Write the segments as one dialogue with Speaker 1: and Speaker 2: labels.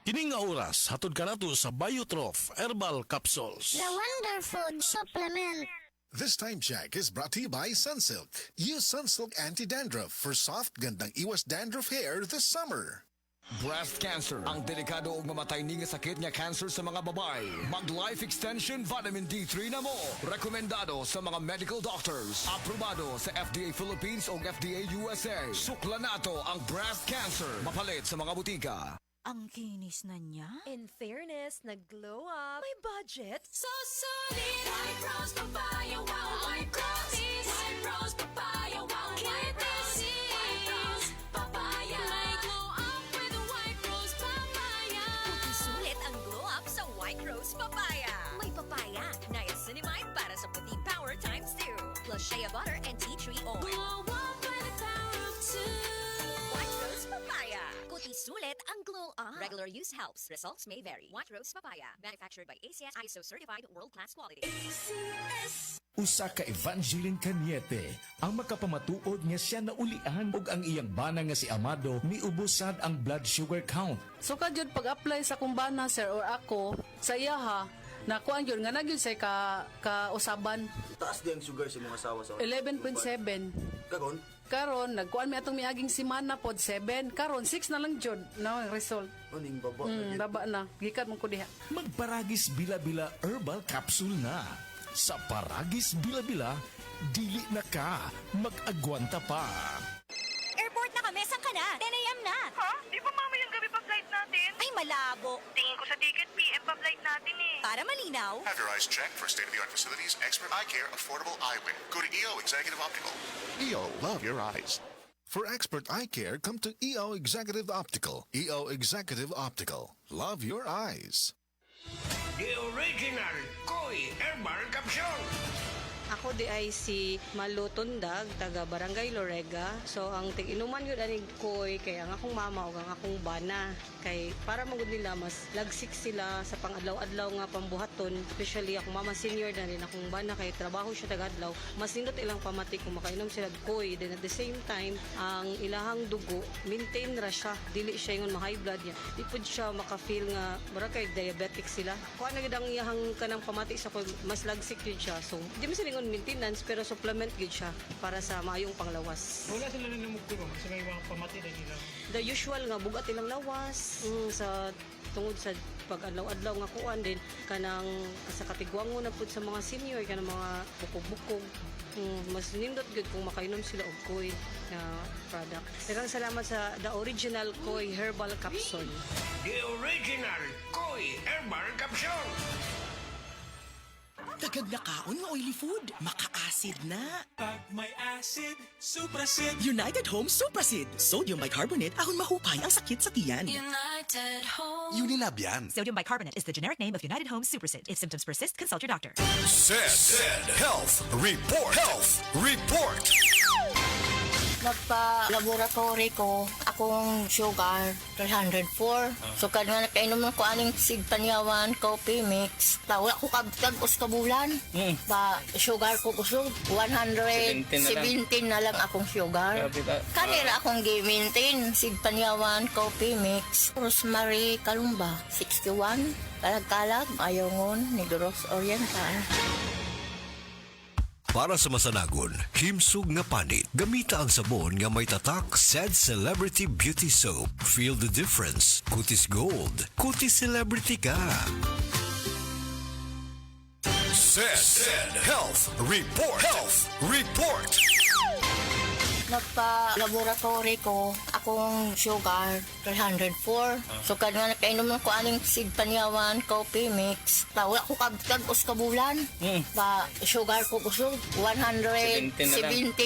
Speaker 1: Kining nga oras, hatod ka nato sa Biotrof Herbal Capsules.
Speaker 2: The Wonder Food Supplement.
Speaker 3: This time check is brought to you by Sunsilk. Use Sunsilk Anti-Dandruff for soft, gandang iwas dandruff hair this summer.
Speaker 4: Breast cancer, ang delikado ug mamatay ni nga sakit nga cancer sa mga babae. Mag-life extension vitamin D3 na mo. Rekomendado sa mga medical doctors. Aprobado sa FDA Philippines ug FDA USA. Sukla nato ang breast cancer. Mapalit sa mga butika.
Speaker 5: Ang kinis na niya.
Speaker 6: In fairness, nag-glow up. May budget.
Speaker 7: So solid, White Rose Papaya, wow, White Rose, White Rose Papaya, wow, White Rose, White Rose Papaya. May glow up with a White Rose Papaya.
Speaker 6: Sulit ang glow up sa White Rose Papaya. May papaya, niacinamide para sa puting power times 2. Plus shea butter and tea tree oil.
Speaker 7: Glow up with the power of 2.
Speaker 6: White Rose Papaya. Kuti sulit ang glow up. Regular use helps. Results may vary. White Rose Papaya. Manufactured by ACS ISO certified world-class quality.
Speaker 8: Usa ka Evangeline Cañete ang makapamatuod nga siya naulian ug ang iyang bana nga si Amado miubusad ang blood sugar count.
Speaker 9: So kadyod pag-apply sa kumbana sir or ako sa iya ha, nakuha yun nga nagyod sa kausaban.
Speaker 10: Taas din ang sugar sa mga asawa sa
Speaker 9: 11.7.
Speaker 10: Kagon?
Speaker 9: Karon nagkuan mi atong miaging semana pod 7. Karon 6 na lang jud na ang result.
Speaker 10: Aning baba.
Speaker 9: Baba na. Gikan mo ko diha.
Speaker 8: Magparagis bila-bila herbal capsule na. Sa Paragis Bila-Bila, dili na ka mag-agwanta pa.
Speaker 5: Airport na kami. Saan ka na? 10 a.m. na.
Speaker 11: Ha? Di ba mamayang gabi pa flight natin?
Speaker 5: Ay, malabo.
Speaker 11: Tingin ko sa ticket, PM pa flight natin eh.
Speaker 5: Para malinaw.
Speaker 3: Have your eyes checked for state-of-the-art facilities, expert eye care, affordable eyewear. Go to EO Executive Optical. EO, love your eyes. For expert eye care, come to EO Executive Optical. EO Executive Optical. Love your eyes.
Speaker 12: The original Koi Herbal Capsule.
Speaker 13: Ako di ay si Malu Tundag, taga Barangay Lorega. So ang tig-inuman yun aning koy kay ang akong mama o ang akong bana. Kay para magud nila mas lagsik sila sa pang-adlaw-adlaw nga pambuhaton. Especially akong mama senior na rin akong bana kay trabaho siya taga-adlaw. Mas nindot ilang pamati kung makainom sila og koy. Then at the same time, ang ilahang dugo, maintain ra siya. Dili siya yung ma-high blood niya. Di pud siya maka-feel nga mura kay diabetic sila. Kuha na gid ang iyahang kanang pamati sa koy, mas lagsik yun siya. So di mo sila maintenance pero supplement gid siya para sa maayong panglawas.
Speaker 12: Wala sila na namugturo sa may mga pamati na nila.
Speaker 13: The usual nga bugat ilang lawas sa tungod sa pag-adlaw-adlaw nga kuan din kanang sa katigwango na pud sa mga senior kanang mga bukog-bukog. Mas nindot gud kung makainom sila og koy na product. Daghang salamat sa the original Koi Herbal Capsule.
Speaker 12: The original Koi Herbal Capsule.
Speaker 14: Dagag na kaon nga oily food. Maka-acid na.
Speaker 15: Pag may acid, Suprasid.
Speaker 14: United Home Suprasid. Sodium bicarbonate ahon mahupay ang sakit sa tiyan.
Speaker 7: United Home.
Speaker 16: Unilab yan.
Speaker 17: Sodium bicarbonate is the generic name of United Home Suprasid. If symptoms persist, consult your doctor.
Speaker 3: Said Health Report. Health Report.
Speaker 2: Nagpa-laboratory ko, akong sugar, 304. So, nga nakainom ko aning sigpanyawan, coffee mix. Wala ko kabtag-os kabulan. Ba, sugar ko kusog, 117 na lang akong sugar. Kanira akong gi-maintain, sigpanyawan, coffee mix. Rosemary Kalumba, 61. Kalag-kalag, Ayongon, Negros Oriental.
Speaker 16: Para sa masanagon, himsog nga panit, gamita ang sabon nga may tatak said Celebrity Beauty Soap. Feel the difference. Kutis Gold. Kutis Celebrity ka.
Speaker 3: Said Health Report. Health Report.
Speaker 2: Nagpa-laboratory ko, akong sugar, 304. So, nga nakainom ko aning sigpanyawan, coffee mix. Wala ko kabtag-os kabulan. Ba, sugar ko kusog, 117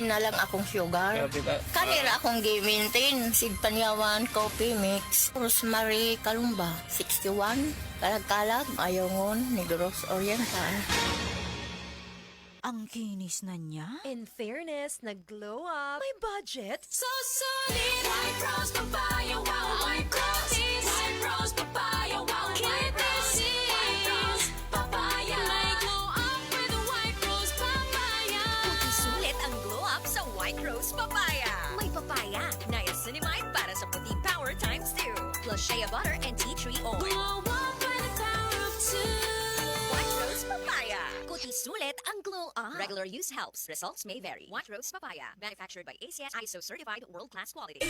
Speaker 2: na lang akong sugar. Kanira akong gi-maintain, sigpanyawan, coffee mix. Rosemary Kalumba, 61. Kalag-kalag, Ayongon, Negros Oriental.
Speaker 5: Ang kinis na niya.
Speaker 6: In fairness, nag-glow up. May budget.
Speaker 7: So solid, White Rose Papaya, wow, White Rose, White Rose Papaya, wow, White Rose, White Rose Papaya. May glow up with a White Rose Papaya.
Speaker 6: Sulit ang glow up sa White Rose Papaya. May papaya, niacinamide para sa puting power times 2. Plus shea butter, and tea tree oil.
Speaker 7: Glow up by the power of two.
Speaker 6: White Rose Papaya. Kuti sulit ang glow up. Regular use helps. Results may vary. White Rose Papaya. Manufactured by ACS ISO certified world-class quality.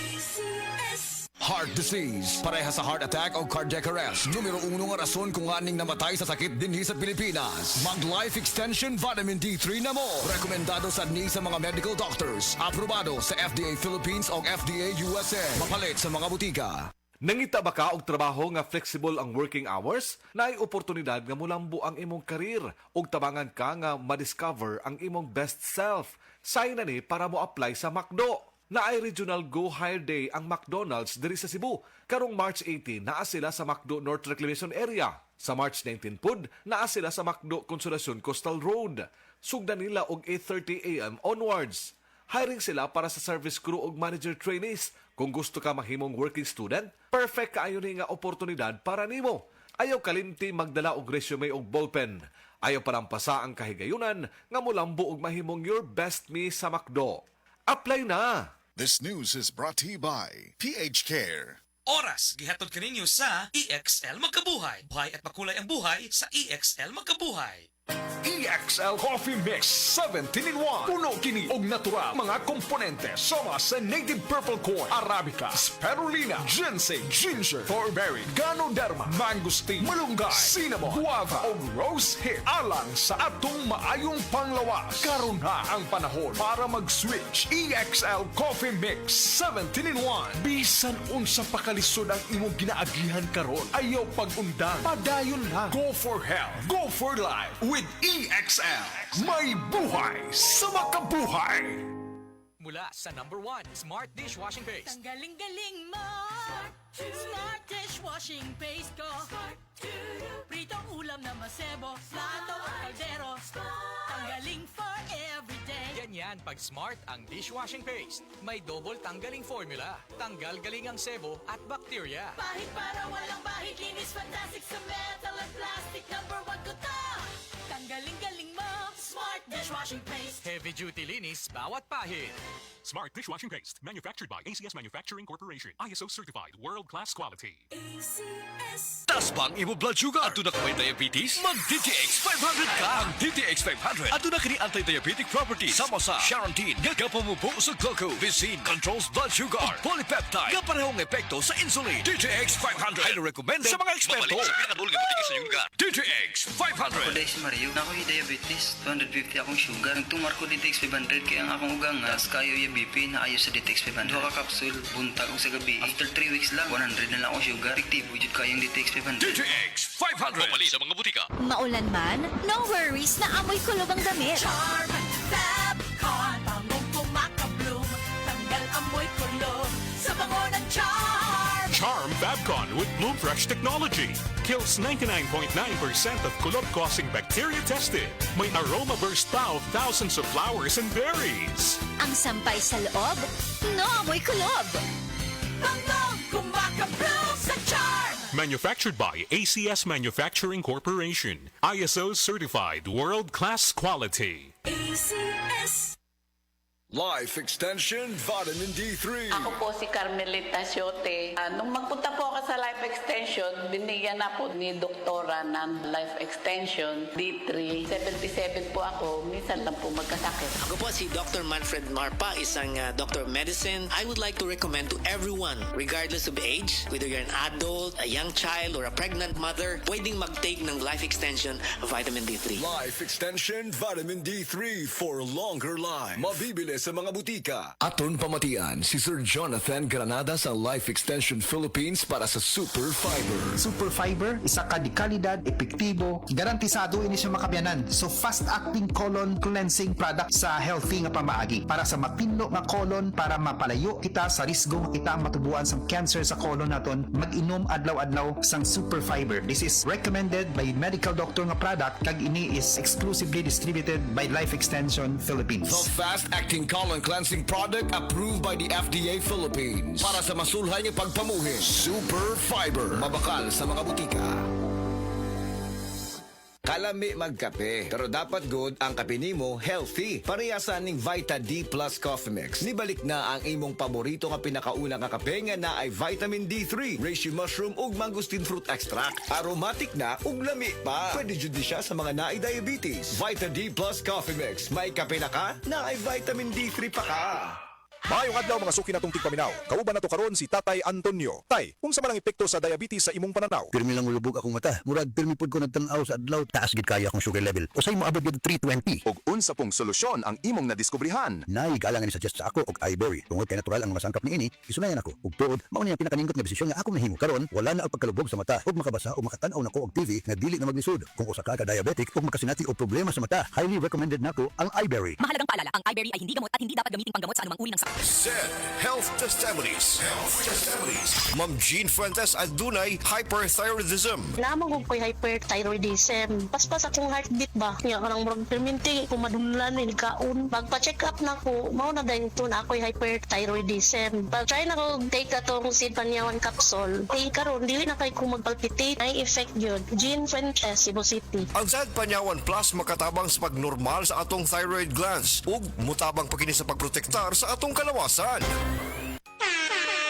Speaker 4: Heart disease, pareha sa heart attack o cardiac arrest. Numero 1 nga rason kung aning namatay sa sakit dinhi sa Pilipinas. Mag Life Extension Vitamin D3 na mo. Rekomendado sa sa mga medical doctors. Aprobado sa FDA Philippines o FDA USA. Mapalit sa mga butika.
Speaker 18: Nangita ba ka og trabaho nga flexible ang working hours? Naay oportunidad nga mulambo ang imong karir ug tabangan ka nga ma-discover ang imong best self. Say na ni para mo apply sa McDo. Naay Regional Go Hire Day ang McDonald's diri sa Cebu. Karong March 18 naa sila sa McDo North Reclamation Area. Sa March 19 pud naa sila sa McDo Consolacion Coastal Road. Sugdan nila og 8:30 AM onwards. Hiring sila para sa service crew ug manager trainees. Kung gusto ka mahimong working student, perfect kaayo ni nga oportunidad para nimo. Ayaw kalimti magdala og resume og ballpen. Ayaw parampasa ang kahigayunan nga molambo og mahimong your best me sa McDo. Apply na!
Speaker 3: This news is brought to you by PH Care.
Speaker 15: Oras, gihatod kaninyo sa EXL Magkabuhay. Buhay at makulay ang buhay sa EXL Magkabuhay.
Speaker 8: EXL Coffee Mix 17-in-1. Puno kini og natural mga komponente sama sa native purple corn, arabica, spirulina, ginseng, ginger, thornberry, ganoderma, mangosteen, malunggay, cinnamon, guava ug rose hip alang sa atong maayong panglawas. Karon na ang panahon para mag-switch. EXL Coffee Mix 17-in-1. Bisan unsa pa kalisod ang imong ginaagihan karon, ayaw pag-undang. Padayon lang. Go for health. Go for life. With EXL, may buhay sa makabuhay.
Speaker 19: Mula sa #1 Smart Dishwashing Paste.
Speaker 7: Tanggaling-galing mo. Smart dishwashing paste ko. Pritong ulam na masebo. Plato at kaldero. Tanggaling for everyday.
Speaker 19: Ganyan pag Smart ang dishwashing paste. May double tanggaling formula. Tanggal galing ang sebo at bakterya.
Speaker 7: Bahid para walang bahid. Linis fantastic sa metal at plastic. #1 ko to. Tanggaling-galing mo. Smart dishwashing paste.
Speaker 19: Heavy duty linis bawat pahid.
Speaker 20: Smart Dishwashing Paste, manufactured by ACS Manufacturing Corporation. ISO certified, world-class quality.
Speaker 7: ACS.
Speaker 16: Tas bang imo blood sugar? Ato na kamay diabetes? Mag-DTX 500 ka! Ang DTX 500 ato na kini anti-diabetic properties sama sa Charantine nga kapamubo sa glucose, Vicin controls blood sugar, ug polypeptide nga parehong epekto sa insulin. DTX 500 ay recommended sa mga eksperto. Mabalik sa pinakadulong nga butik sa iyong lugar. DTX 500.
Speaker 21: Ako dahil si Mario, na ako'y diabetes, 250 akong sugar. Nagtumar ko DTX 500 kaya ang akong ugang nga, kayo yung BP na ayos sa DTX 500. Duha ka kapsul, buntag o sa gabi. After 3 weeks lang, 100 na lang akong sugar. Efektibo jud kayong DTX 500.
Speaker 16: DTX 500. Mabali sa mga butika.
Speaker 6: Maulan man, no worries na amoy kulob ang damit.
Speaker 7: Charm Fabcon. Bangong kumakabloom. Tanggal amoy kulob. Sa bango ng Charm.
Speaker 20: Charm Fabcon with Bloom Fresh technology. Kills 99.9% of kulob-causing bacteria tested. May aroma burst pa of thousands of flowers and berries.
Speaker 6: Ang sampay sa loob, no amoy kulob.
Speaker 7: Bangong kumakabloom sa Charm.
Speaker 20: Manufactured by ACS Manufacturing Corporation. ISO certified, world-class quality.
Speaker 7: ACS.
Speaker 4: Life Extension Vitamin D3.
Speaker 22: Ako po si Carmelita Siote. Nung magpunta po ako sa Life Extension, binigyan na po ni Doktora ng Life Extension D3. 77 po ako, minsan lang po magkasakit.
Speaker 23: Ako po si Dr. Manfred Marpa, isang Doctor of Medicine. I would like to recommend to everyone, regardless of age, whether you're an adult, a young child, or a pregnant mother, pwedeng mag-take ng Life Extension Vitamin D3.
Speaker 4: Life Extension Vitamin D3 for longer life. Mabibili sa mga butika. Aton pamatian si Sir Jonathan Granada sa Life Extension Philippines para sa Super Fiber.
Speaker 24: Super Fiber, isa ka di kalidad, epektibo, garantisado ini siya makabiyanan. So fast-acting colon cleansing product sa healthy nga pamaagi para sa mapinlo nga colon para mapalayo kita sa risgo nga kita matubuan sa cancer sa colon naton. Mag-inom adlaw-adlaw sang Super Fiber. This is recommended by medical doctor nga product kag ini is exclusively distributed by Life Extension Philippines.
Speaker 4: The fast-acting colon cleansing product approved by the FDA Philippines. Para sa masulhay nga pagpamuhin, Super Fiber. Mabakal sa mga butika.
Speaker 1: Kalami magkape. Pero dapat good ang kape nimo healthy. Parehasan ning Vita D Plus Coffee Mix. Nibalik na ang imong paborito nga pinakauna nga kape nga na ay vitamin D3, reishi mushroom ug mangosteen fruit extract. Aromatic na ug lami pa. Pwede jud di siya sa mga naay diabetes. Vita D Plus Coffee Mix. May kape na ka, na ay vitamin D3 pa ka.
Speaker 9: Maayong adlaw mga suki natong tigpaminaw. Kauban nato karon si Tatay Antonio. Tay, unsa man ang epekto sa diabetes sa imong pananaw?
Speaker 10: Pirmi lang ulubog akong mata. Murag pirmi pud ko nagtan-aw sa adlaw. Taas gid kaya akong sugar level. Usay mo abot gid 320.
Speaker 9: Ug unsa pong solusyon ang imong nadiskubrihan?
Speaker 10: Nay galangan ni suggest sa ako og iBerry. Tungod kay natural ang masangkap niini, isunayan ako. Ug tuod, mao ni ang pinakaningkot nga desisyon nga ako nahimo. Karon wala na ang pagkalubog sa mata. Ug makabasa o makatan-aw nako og TV nga dili na maglisod. Kung usa ka diabetic ug makasinati og problema sa mata, highly recommended nako ang iBerry.
Speaker 17: Mahalagang paalala, ang iBerry ay hindi gamot at hindi dapat gamitin panggamot sa anumang uri ng sakit.
Speaker 11: Health Testimonies. Ma'am Jean Fuentes at dunay hyperthyroidism.
Speaker 25: Namang ko'y hyperthyroidism. Paspas akong heartbeat ba? Kaya karang murag perminti kung madunlan ni kaon. Magpa-check up na ko, mao na dahil ito na ako'y hyperthyroidism. Pag-try na ko take atong Sid Panyawan capsule. Karon dili na kay ko magpalpitate. Ay effect yun. Jean Fuentes, Cebu City.
Speaker 11: Ang Sid Panyawan Plus makatabang sa pagnormal sa atong thyroid glands ug mutabang pa kini sa pagprotektar sa atong kalawasan.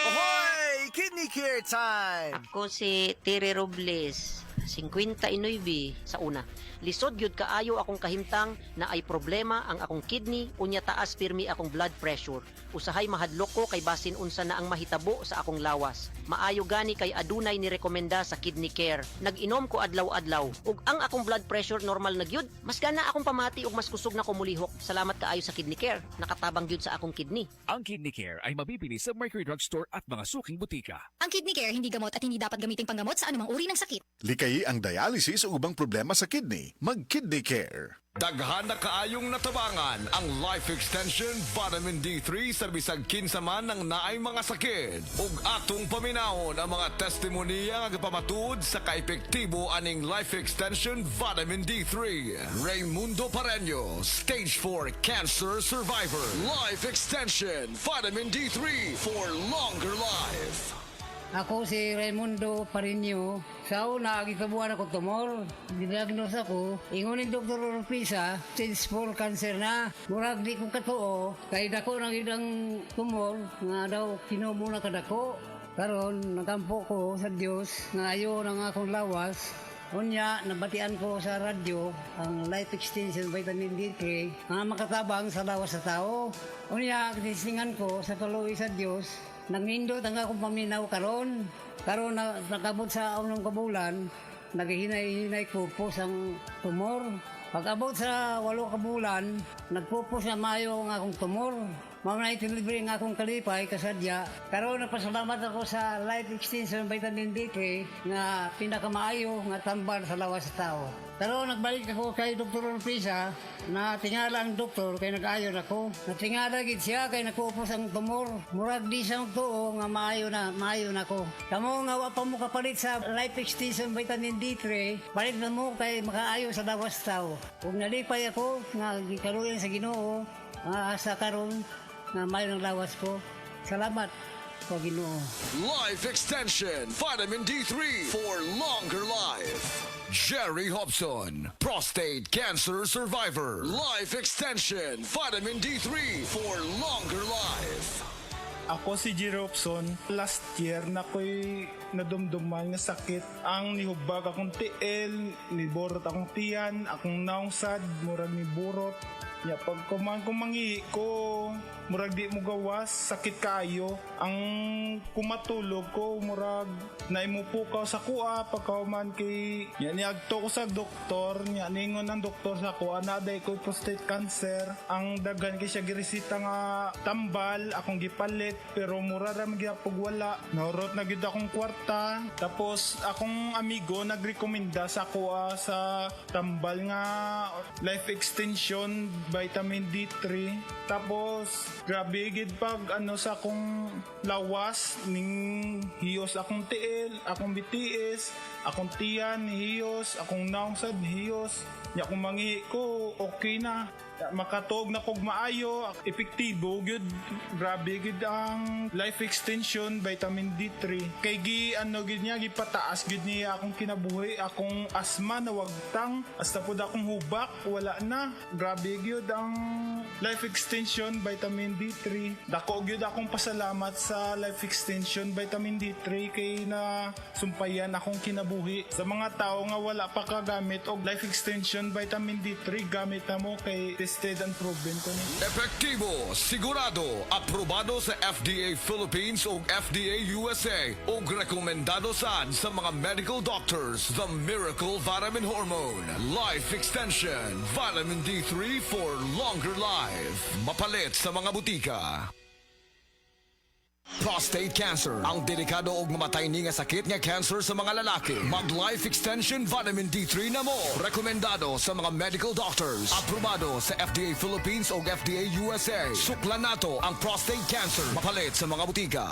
Speaker 26: Ahoy! Kidney Care Time!
Speaker 27: Ako si Tere Robles, 59 sa una. Lisod gyud kaayo akong kahimtang na ay problema ang akong kidney unya taas pirmi akong blood pressure. Usahay mahadlok ko kay basin unsa na ang mahitabo sa akong lawas. Maayo gani kay adunay ni rekomenda sa Kidney Care. Nag-inom ko adlaw-adlaw ug ang akong blood pressure normal na gyud. Mas gana akong pamati ug mas kusog na ko mulihok. Salamat kaayo sa Kidney Care. Nakatabang gyud sa akong kidney.
Speaker 16: Ang Kidney Care ay mabibili sa Mercury Drugstore at mga suking butika.
Speaker 5: Ang Kidney Care hindi gamot at hindi dapat gamiting panggamot sa anumang uri ng sakit.
Speaker 3: Likayi ang dialysis o ubang problema sa kidney. Mag-Kidney Care.
Speaker 4: Daghan na kaayong natabangan ang Life Extension Vitamin D3 sa bisag kinsa man ng naay mga sakit. Ug atong paminawon ang mga testimonya nga pamatud sa kaepektibo aning Life Extension Vitamin D3. Raymundo Pareño, Stage 4 Cancer Survivor. Life Extension Vitamin D3 for longer life.
Speaker 28: Ako si Raimundo Pareño. Sa una, gikabuhan ako tumor. Didiagnose ako. Ingon ni Dr. Orpisa, stage 4 cancer na. Murag di ko katuo. Kaya dako na gidang tumor. Nga daw kinumo na kadako. Karon nakampo ko sa Dios nga ayo ng akong lawas. Unya, nabatian ko sa radyo ang Life Extension Vitamin D3 nga makatabang sa lawas sa tao. Unya, tisingan ko sa tuloy sa Dios. Nangindot ang akong paminaw karon. Karon na nakabot sa unang kabulan, naghihinay-hinay ko po ang tumor. Pag-abot sa 8 kabulan, nagpupos na mayo ang akong tumor. Mga itilibre ang akong kalipay kasadya. Karon napasalamat ako sa Life Extension Vitamin D3 nga pinakamaayo nga tambal sa lawas sa tao. Karon nagbalik ako kay Dr. Orpisa na tingala ang doktor kay nag-ayon ako. Natingala gid siya kay nakuupos ang tumor. Murag di sa tuo nga maayo na ako. Kamo nga wa pa mo kapalit sa Life Extension Vitamin D3, palit na mo kay makaayo sa lawas sa tao. Kung nalipay ako nga gikaluyan sa Ginoo, asa karon nga mayo ng lawas ko. Salamat sa Ginoo.
Speaker 4: Life Extension Vitamin D3 for longer life. Jerry Hobson, prostate cancer survivor. Life Extension Vitamin D3 for longer life.
Speaker 29: Ako si Jerry Hobson. Last year na ko'y nadumduman nga sakit. Ang nihubag akong tiil, niborot akong tiyan, akong naungsad, murag ni burot. Ya, pag kumangi ko, murag di mo gawas, sakit kayo. Ang kumatulog ko, murag naimupo ka sa kuha, pagkauman kay niagto ko sa doktor, ningon ng doktor sa kuha, naday ko prostate cancer. Ang dagan kay siya giresita nga tambal, akong gipalit, pero mura ra magyapog wala. Naurot na gid akong kwarta. Tapos akong amigo nagrekomenda sa kuha sa tambal nga Life Extension Vitamin D3. Tapos grabe gid pag sa akong lawas ning hiyos akong tiil, akong BTS, akong tiyan hiyos, akong naungsad hiyos. Nya kung mangi ko okay na. makatog na kog maayo, epektibo gyud. Grabe gyud ang life extension vitamin D3. Kay gi ano gyud niya gipataas gyud niya akong kinabuhi, akong asma na wagtang, hasta pud akong hubak wala na. Grabe gyud ang life extension vitamin D3. Dako gyud akong pasalamat sa life extension vitamin D3 kay na sumpayan akong kinabuhi. Sa mga tao nga wala pa kagamit og life extension vitamin D3, gamit na mo kay tested and proven ko ni.
Speaker 4: Epektibo, sigurado, aprobado sa FDA Philippines o FDA USA o rekomendado saan sa mga medical doctors. The Miracle Vitamin Hormone Life Extension Vitamin D3 for longer life. Mapalit sa mga butika. Prostate cancer, ang delikado ug mamatay ni nga sakit nga cancer sa mga lalaki. Mag Life Extension Vitamin D3 na mo. Rekomendado sa mga medical doctors. Aprobado sa FDA Philippines o FDA USA. Suklan nato ang prostate cancer. Mapalit sa mga butika.